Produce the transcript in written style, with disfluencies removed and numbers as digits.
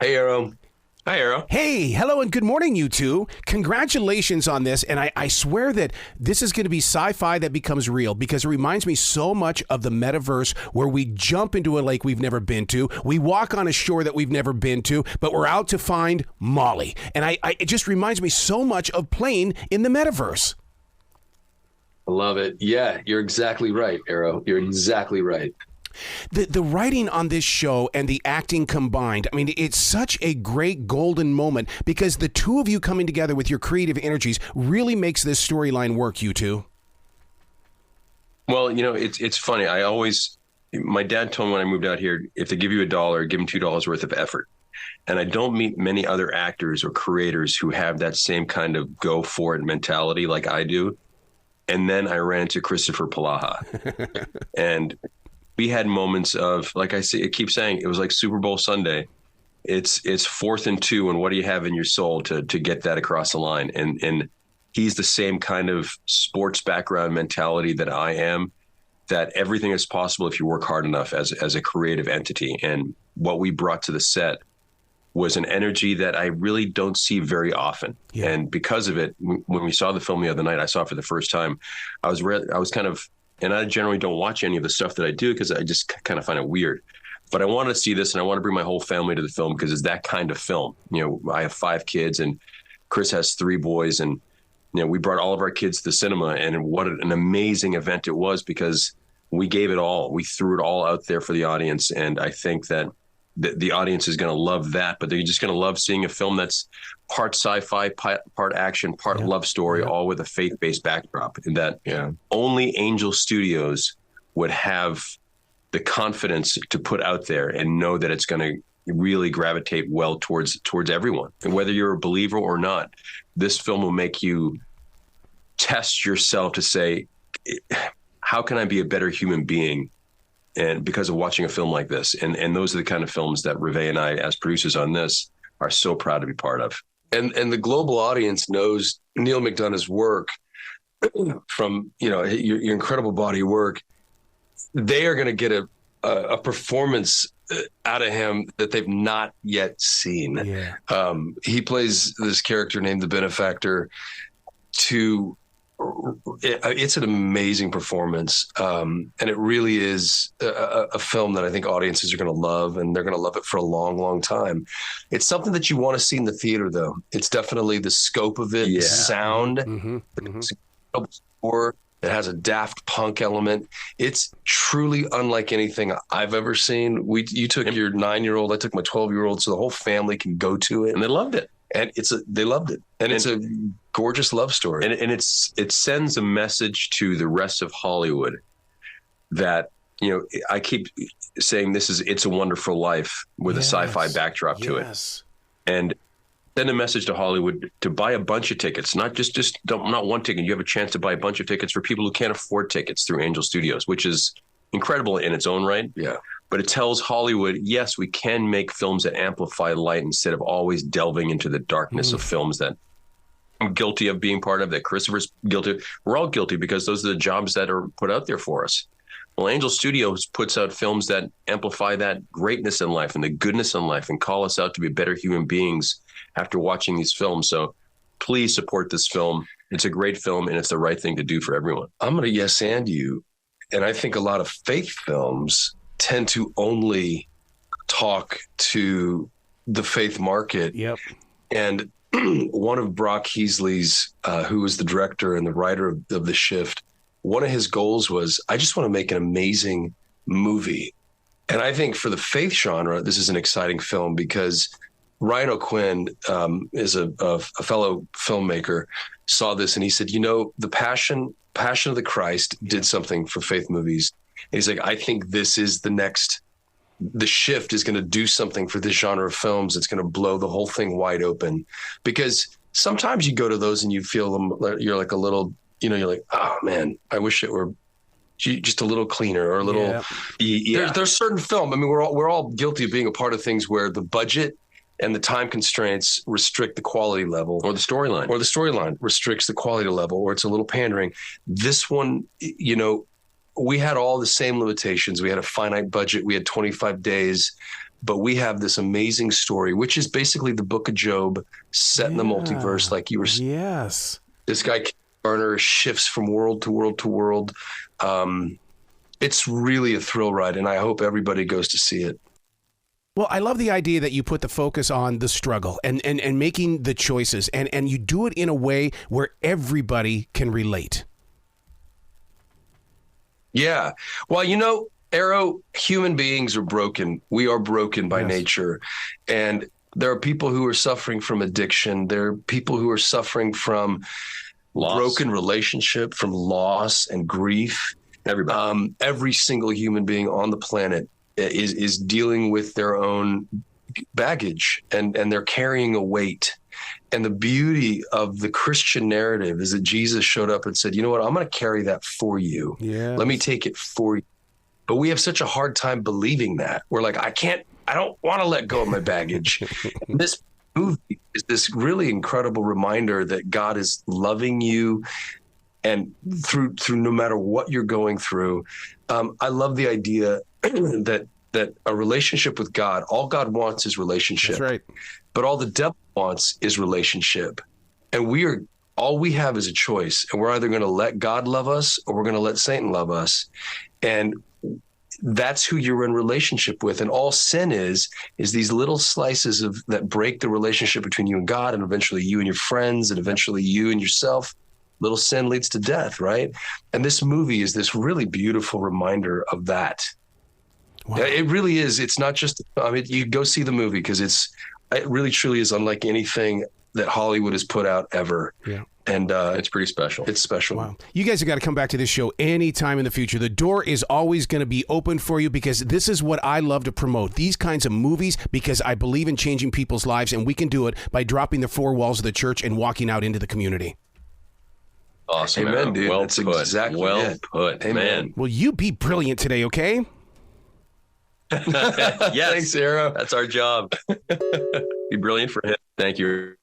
Hey, Arrow. Hi, Arrow. Hey, hello and good morning, you two. Congratulations on this. And I swear that this is going to be sci-fi that becomes real because it reminds me so much of the metaverse where we jump into a lake we've never been to. We walk on a shore that we've never been to, but we're out to find Molly. And it just reminds me so much of playing in the metaverse. I love it. Yeah, you're exactly right, Arrow. You're exactly right. The writing on this show and the acting combined, I mean, it's such a great golden moment because the two of you coming together with your creative energies really makes this storyline work, you two. Well, it's funny. My dad told me when I moved out here, if they give you $1, give them $2 worth of effort. And I don't meet many other actors or creators who have that same kind of go for it mentality like I do. And then I ran into Kristoffer Polaha. And we had moments of, like I keep saying, it was like Super Bowl Sunday. It's 4th and 2, and what do you have in your soul to get that across the line? And he's the same kind of sports background mentality that I am, that everything is possible if you work hard enough as a creative entity. And what we brought to the set was an energy that I really don't see very often. Yeah. And because of it, when we saw the film the other night, I saw it for the first time, I was kind of, and I generally don't watch any of the stuff that I do because I just kind of find it weird. But I wanted to see this, and I want to bring my whole family to the film because it's that kind of film. I have 5 kids, and Chris has 3 boys, and we brought all of our kids to the cinema, and what an amazing event it was because we gave it all. We threw it all out there for the audience, and I think that the audience is going to love that, but they're just going to love seeing a film that's part sci-fi, part action, part love story, all with a faith-based backdrop. And that only Angel Studios would have the confidence to put out there and know that it's going to really gravitate well towards everyone. And whether you're a believer or not, this film will make you test yourself to say, how can I be a better human being? And because of watching a film like this, and those are the kind of films that Reve and I, as producers on this, are so proud to be part of. And the global audience knows Neal McDonough's work from your incredible body of work. They are going to get a performance out of him that they've not yet seen. Yeah. He plays this character named the Benefactor. It's an amazing performance, and it really is a film that I think audiences are going to love, and they're going to love it for a long, long time. It's something that you want to see in the theater, though. It's definitely the scope of it, the sound, the score. It has a Daft Punk element. It's truly unlike anything I've ever seen. You took your 9-year-old, I took my 12-year-old, so the whole family can go to it, and they loved it. And they loved it, and it's a gorgeous love story. And it sends a message to the rest of Hollywood that I keep saying it's a wonderful life with a sci-fi backdrop to it, and send a message to Hollywood to buy a bunch of tickets, not not one ticket. You have a chance to buy a bunch of tickets for people who can't afford tickets through Angel Studios, which is incredible in its own right. Yeah. But it tells Hollywood, yes, we can make films that amplify light instead of always delving into the darkness of films that I'm guilty of being part of, that Kristoffer's guilty of. We're all guilty because those are the jobs that are put out there for us. Well, Angel Studios puts out films that amplify that greatness in life and the goodness in life and call us out to be better human beings after watching these films. So please support this film. It's a great film, and it's the right thing to do for everyone. I'm going to yes and you. And I think a lot of faith films tend to only talk to the faith market. Yep. And one of Brock Heasley's, who was the director and the writer of The Shift, one of his goals was, I just want to make an amazing movie. And I think for the faith genre, this is an exciting film because Ryan O'Quinn is a fellow filmmaker, saw this and he said, the Passion of the Christ did something for faith movies. And he's like, I think this is the Shift is going to do something for this genre of films. It's going to blow the whole thing wide open, because sometimes you go to those and you feel them, you're like a little, you're like, oh man, I wish it were just a little cleaner or a little, There's certain film. I mean, we're all guilty of being a part of things where the budget and the time constraints restrict the quality level, or the storyline restricts the quality level, or it's a little pandering. This one, we had all the same limitations. We had a finite budget. We had 25 days, but we have this amazing story, which is basically the book of Job set in the multiverse, like you were saying. Yes. This guy, Garner, shifts from world to world to world. It's really a thrill ride, and I hope everybody goes to see it. Well, I love the idea that you put the focus on the struggle and making the choices, and you do it in a way where everybody can relate. Yeah. Well, you know, Arrow, human beings are broken. We are broken by nature. And there are people who are suffering from addiction. There are people who are suffering from broken relationship, from loss and grief. Everybody. Every single human being on the planet is dealing with their own baggage, and they're carrying a weight. And the beauty of the Christian narrative is that Jesus showed up and said, you know what, I'm going to carry that for you. Yes. Let me take it for you. But we have such a hard time believing that. We're like, I don't want to let go of my baggage. This movie is this really incredible reminder that God is loving you, and through no matter what you're going through. I love the idea that a relationship with God, all God wants is relationship. That's right. But all the devil wants is relationship. And all we have is a choice. And we're either going to let God love us or we're going to let Satan love us. And that's who you're in relationship with. And all sin is these little slices that break the relationship between you and God, and eventually you and your friends, and eventually you and yourself. Little sin leads to death, right? And this movie is this really beautiful reminder of that. Wow. It really is. It's not just, you go see the movie because it really truly is unlike anything that Hollywood has put out ever. Yeah. And it's pretty special. It's special. Wow. You guys have got to come back to this show anytime in the future. The door is always going to be open for you, because this is what I love to promote. These kinds of movies, because I believe in changing people's lives, and we can do it by dropping the four walls of the church and walking out into the community. Awesome. Amen, dude. Well That's put. exactly well it. put. Amen. Man. Well, you be brilliant today, okay? Yes. Thanks, Arrow. That's our job. Be brilliant for him. Thank you.